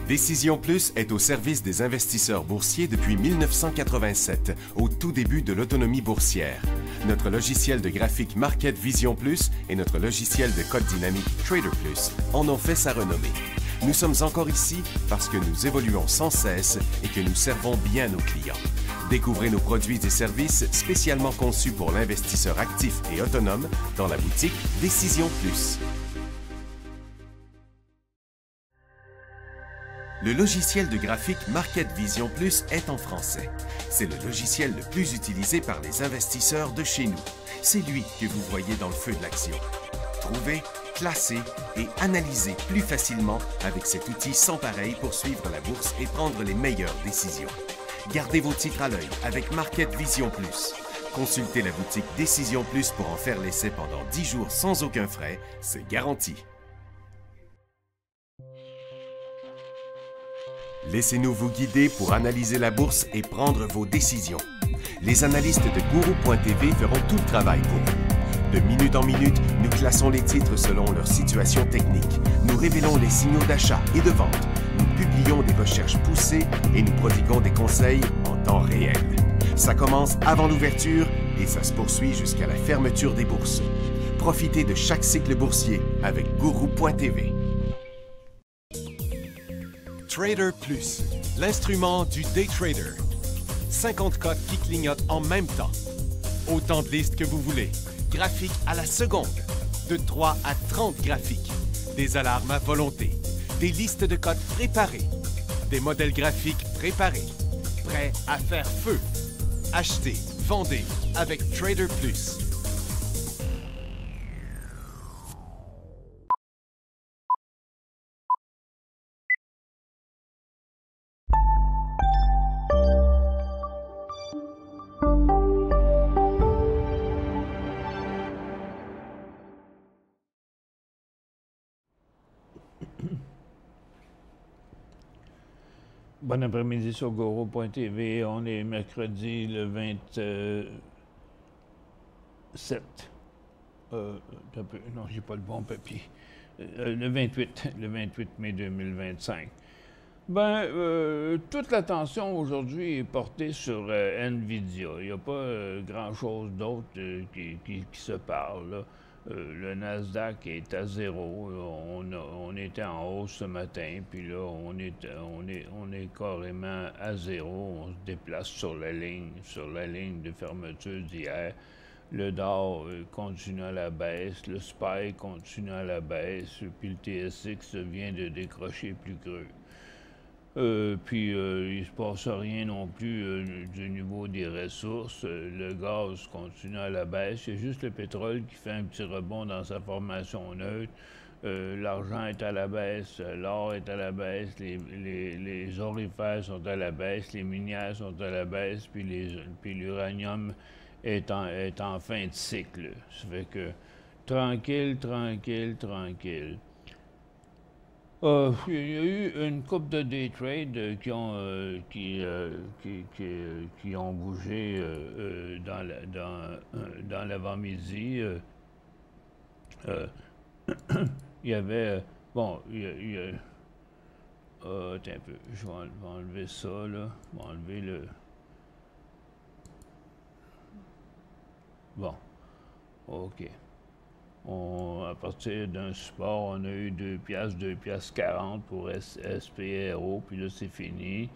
Décision Plus est au service des investisseurs boursiers depuis 1987, au tout début de l'autonomie boursière. Notre logiciel de graphique Market Vision Plus et notre logiciel de code dynamique Trader Plus en ont fait sa renommée. Nous sommes encore ici parce que nous évoluons sans cesse et que nous servons bien nos clients. Découvrez nos produits et services spécialement conçus pour l'investisseur actif et autonome dans la boutique Décision Plus. Le logiciel de graphique Market Vision Plus est en français. C'est le logiciel le plus utilisé par les investisseurs de chez nous. C'est lui que vous voyez dans le feu de l'action. Trouvez, classez et analysez plus facilement avec cet outil sans pareil pour suivre la bourse et prendre les meilleures décisions. Gardez vos titres à l'œil avec Market Vision Plus. Consultez la boutique Décision Plus pour en faire l'essai pendant 10 jours sans aucun frais, c'est garanti. Laissez-nous vous guider pour analyser la bourse et prendre vos décisions. Les analystes de Guru.tv feront tout le travail pour vous. De minute en minute, nous classons les titres selon leur situation technique. Nous révélons les signaux d'achat et de vente. Nous publions des recherches poussées et nous prodiguons des conseils en temps réel. Ça commence avant l'ouverture et ça se poursuit jusqu'à la fermeture des bourses. Profitez de chaque cycle boursier avec Guru.tv. Trader Plus, l'instrument du day trader. 50 codes qui clignotent en même temps. Autant de listes que vous voulez. Graphiques à la seconde. De 3 à 30 graphiques. Des alarmes à volonté. Des listes de codes préparées. Des modèles graphiques préparés. Prêts à faire feu. Achetez, vendez avec Trader Plus. Bon après-midi sur Guru.tv. On est mercredi le 27. Non, j'ai pas le bon papier. Le 28 mai 2025. Toute l'attention aujourd'hui est portée sur NVIDIA. Il n'y a pas grand-chose d'autre qui se parle, là. Le Nasdaq est à zéro. On était en hausse ce matin, puis là, on est carrément à zéro. On se déplace sur la ligne de fermeture d'hier. Le Dow continue à la baisse, le SPY continue à la baisse, puis le TSX vient de décrocher plus creux. Il ne se passe rien non plus du niveau des ressources. Le gaz continue à la baisse. C'est juste le pétrole qui fait un petit rebond dans sa formation neutre. L'argent est à la baisse, l'or est à la baisse, les orifères sont à la baisse, les minières sont à la baisse, puis l'uranium est en fin de cycle. Ça fait que tranquille. Il y a eu une couple de day trades qui ont bougé dans l'avant-midi. Il y avait... attends un peu, je vais enlever ça, là. Je vais enlever le... Bon, OK. À partir d'un support, on a eu 2 piastres, 2 piastres 40 pour SPRO, puis là, c'est fini.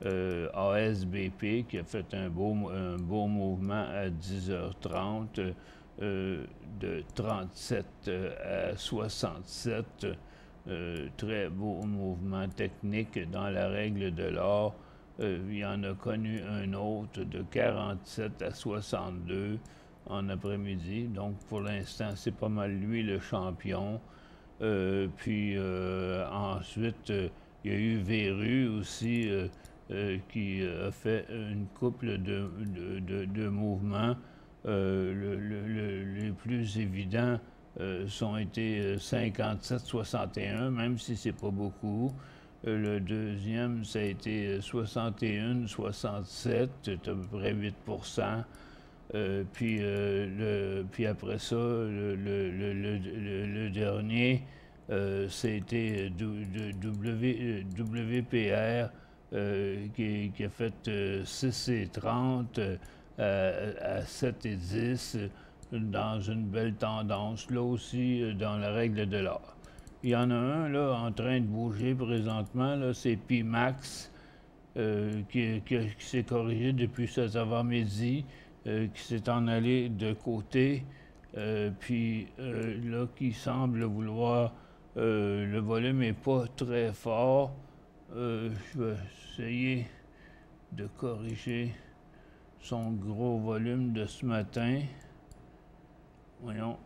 ASBP qui a fait un beau mouvement à 10h30, de 37 à 67. Très beau mouvement technique dans la règle de l'or. Il y en a connu un autre de 47 à 62. En après-midi. Donc, pour l'instant, c'est pas mal lui le champion. Ensuite, il y a eu Veru aussi qui a fait une couple de mouvements. Les plus évidents sont été 57-61, même si c'est pas beaucoup. Le deuxième, ça a été 61-67, c'est à peu près 8%. Puis après ça, le dernier, C'était WPR qui a fait 6,30 à 7,10 dans une belle tendance, là aussi, dans la règle de l'or. Il y en a un là en train de bouger présentement, là, c'est Pimax qui s'est corrigé depuis cet avant-midi, qui s'est en allé de côté, puis là qui semble vouloir, le volume n'est pas très fort. Je vais essayer de corriger son gros volume de ce matin. Voyons.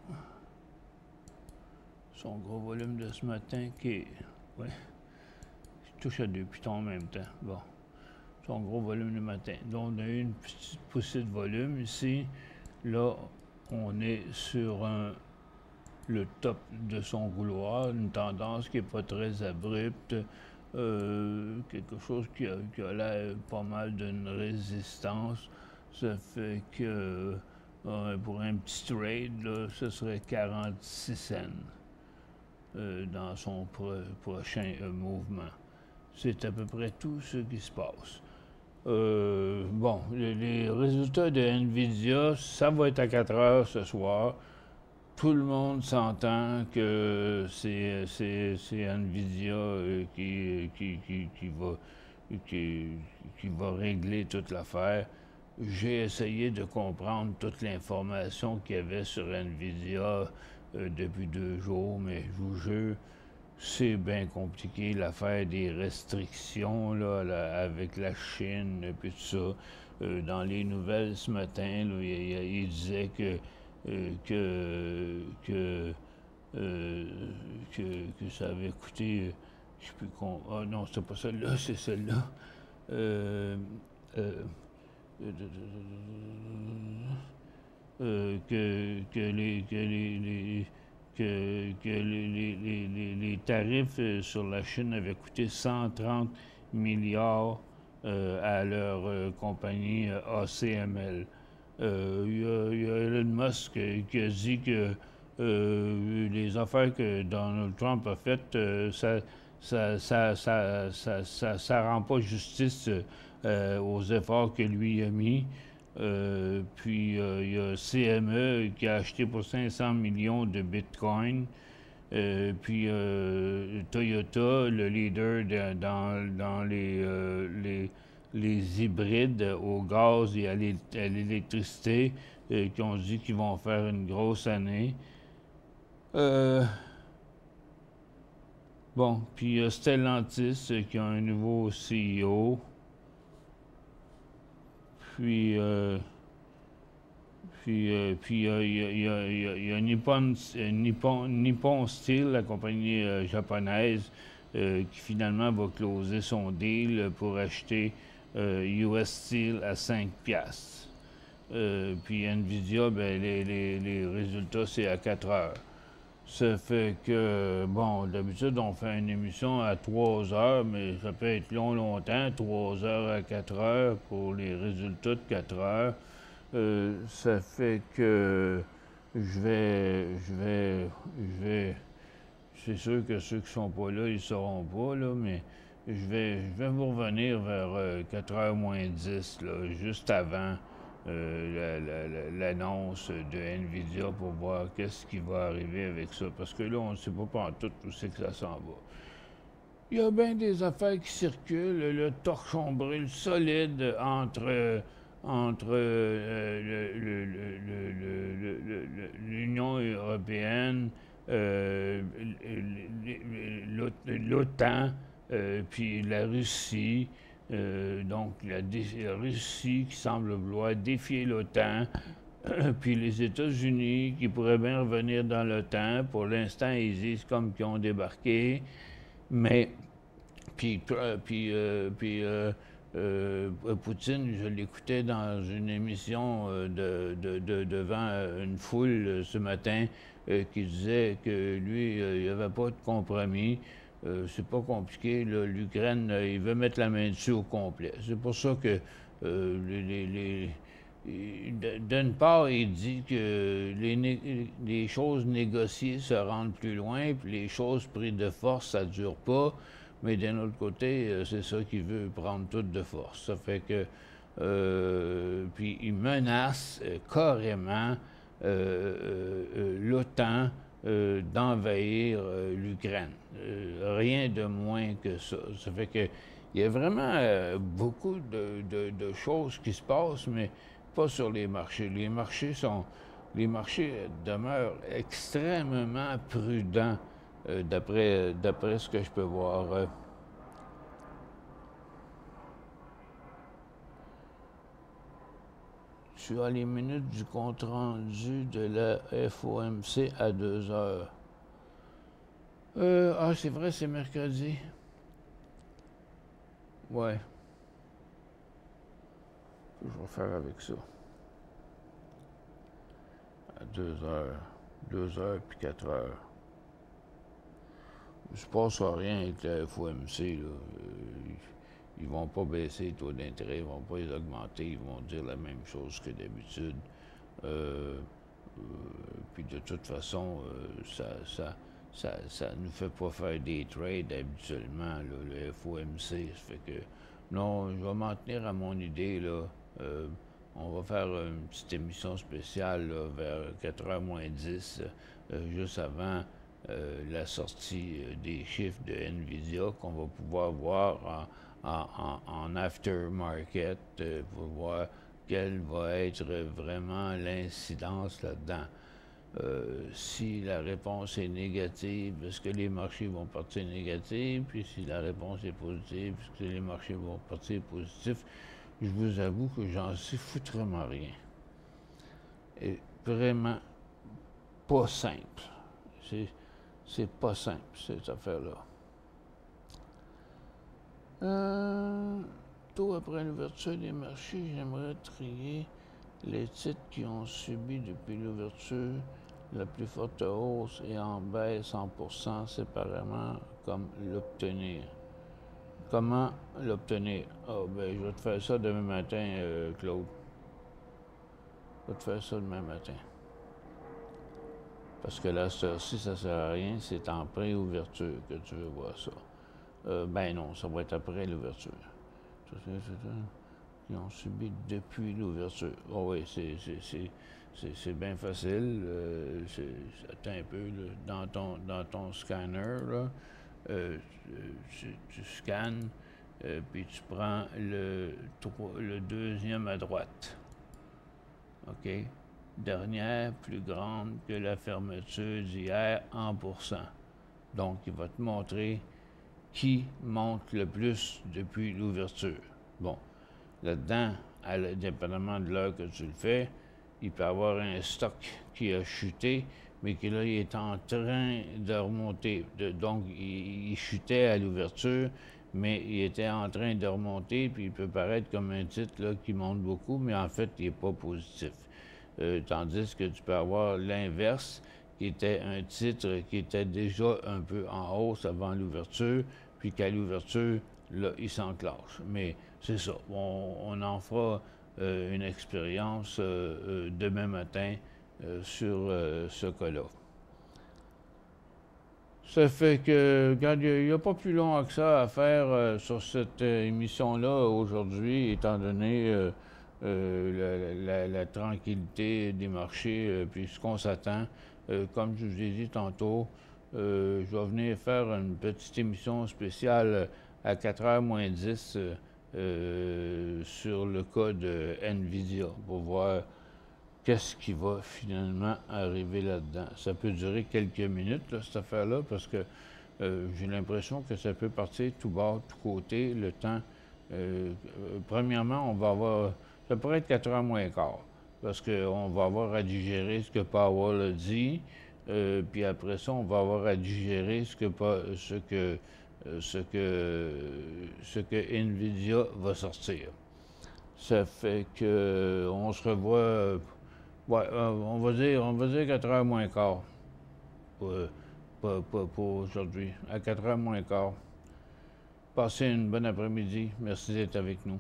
Son gros volume de ce matin qui est... Ouais. Je touche à deux pitons en même temps. Bon. Son gros volume du matin. Donc, on a eu une petite poussée de volume ici. Là, on est sur le top de son couloir, une tendance qui n'est pas très abrupte. Quelque chose qui a l'air pas mal d'une résistance. Ça fait que pour un petit trade, là, ce serait 46 cents dans son prochain mouvement. C'est à peu près tout ce qui se passe. Bon, les résultats de NVIDIA, ça va être à 4 heures ce soir. Tout le monde s'entend que c'est NVIDIA qui va régler toute l'affaire. J'ai essayé de comprendre toute l'information qu'il y avait sur NVIDIA depuis 2 jours, mais je vous jure, c'est bien compliqué l'affaire des restrictions là, avec la Chine et tout ça. Dans les nouvelles ce matin, là, il disait que ça avait coûté, je sais plus ah non, c'est pas celle-là, c'est celle-là. Les tarifs sur la Chine avaient coûté 130 milliards à leur compagnie ACML. Il y a Elon Musk qui a dit que les affaires que Donald Trump a faites, ça rend pas justice aux efforts que lui a mis. Puis il y a CME qui a acheté pour 500 millions de Bitcoin. Puis Toyota, le leader dans les hybrides au gaz et à l'électricité, qui ont dit qu'ils vont faire une grosse année. Bon, puis Stellantis qui a un nouveau CEO. Puis il y a Nippon Steel, la compagnie japonaise, qui finalement va closer son deal pour acheter US Steel à 5 piastres. Puis NVIDIA, ben, les résultats, c'est à 4 heures. Ça fait que, bon, d'habitude, on fait une émission à 3 heures, mais ça peut être longtemps, 3 heures à 4 heures pour les résultats de 4 heures. Ça fait que je vais, c'est sûr que ceux qui sont pas là, ils seront pas, là, mais je vais vous revenir vers 4h moins 10, là, juste avant l'annonce de NVIDIA pour voir qu'est-ce qui va arriver avec ça. Parce que là, on ne sait pas pantoute où c'est que ça s'en va. Il y a bien des affaires qui circulent, le torchon brûle solide entre l'Union européenne, l'OTAN, puis la Russie. Donc, la Russie qui semble vouloir défier l'OTAN, puis les États-Unis qui pourraient bien revenir dans l'OTAN. Pour l'instant, ils disent comme qu'ils ont débarqué, mais Poutine, je l'écoutais dans une émission devant une foule ce matin qui disait que lui, il n'y avait pas de compromis. C'est pas compliqué. L'Ukraine, il veut mettre la main dessus au complet. C'est pour ça que d'une part, il dit que les choses négociées se rendent plus loin, puis les choses prises de force, ça ne dure pas. Mais d'un autre côté, c'est ça qu'il veut, prendre tout de force. Ça fait que... puis il menace carrément l'OTAN d'envahir l'Ukraine. Rien de moins que ça. Ça fait que il y a vraiment beaucoup de choses qui se passent, mais pas sur les marchés. Les marchés demeurent extrêmement prudents d'après ce que je peux voir. Je suis à les minutes du compte rendu de la FOMC à 2 heures. Ah, c'est vrai, c'est mercredi. Ouais. Je vais faire avec ça. À 2 heures. 2 heures puis 4 heures. Il ne se passe rien avec la FOMC, là. Ils vont pas baisser les taux d'intérêt, ils vont pas les augmenter, ils vont dire la même chose que d'habitude. Puis de toute façon, ça ne nous fait pas faire des trades habituellement, là, le FOMC. Ça fait que, non, je vais m'en tenir à mon idée, là. On va faire une petite émission spéciale là, vers 4h moins 10, juste avant la sortie des chiffres de NVIDIA qu'on va pouvoir voir en aftermarket pour voir quelle va être vraiment l'incidence là-dedans. Si la réponse est négative, est-ce que les marchés vont partir négatifs? Puis si la réponse est positive, est-ce que les marchés vont partir positifs? Je vous avoue que j'en sais foutrement rien. Et vraiment pas simple. C'est pas simple, cette affaire-là. Tôt après l'ouverture des marchés, j'aimerais trier les titres qui ont subi depuis l'ouverture la plus forte hausse et en baisse en pourcent séparément, comme l'obtenir. Comment l'obtenir? Ah, ben, je vais te faire ça demain matin, Claude. Je vais te faire ça demain matin. Parce que là, ça ne sert à rien, c'est en pré-ouverture que tu veux voir ça. Ben non, ça va être après l'ouverture. Ils ont subi depuis l'ouverture. Oh oui, c'est bien facile. Attends un peu, là, dans ton scanner, là, tu scannes, puis tu prends le deuxième à droite. OK? Dernière plus grande que la fermeture d'hier en pourcent. Donc, il va te montrer qui monte le plus depuis l'ouverture. Bon, là-dedans, dépendamment de l'heure que tu le fais, il peut y avoir un stock qui a chuté, mais qui là, il est en train de remonter. Donc, il chutait à l'ouverture, mais il était en train de remonter, puis il peut paraître comme un titre là, qui monte beaucoup, mais en fait, il n'est pas positif. Tandis que tu peux avoir l'inverse, qui était un titre qui était déjà un peu en hausse avant l'ouverture, puis qu'à l'ouverture, là, il s'enclenche. Mais c'est ça, on en fera une expérience demain matin sur ce cas-là. Ça fait que, regarde, il n'y a pas plus long que ça à faire sur cette émission-là aujourd'hui, étant donné la tranquillité des marchés, puis ce qu'on s'attend. Comme je vous ai dit tantôt, je vais venir faire une petite émission spéciale à 4h moins 10 sur le cas de NVIDIA pour voir qu'est-ce qui va finalement arriver là-dedans. Ça peut durer quelques minutes, là, cette affaire-là, parce que j'ai l'impression que ça peut partir tout bas, tout côté, le temps. Premièrement, on va avoir... Ça pourrait être 4h moins quart, parce qu'on va avoir à digérer ce que Powell a dit, puis après ça, on va avoir à digérer ce que NVIDIA va sortir. Ça fait que on se revoit, on va dire 4h moins quart pour aujourd'hui, à 4h moins quart. Passez une bonne après-midi. Merci d'être avec nous.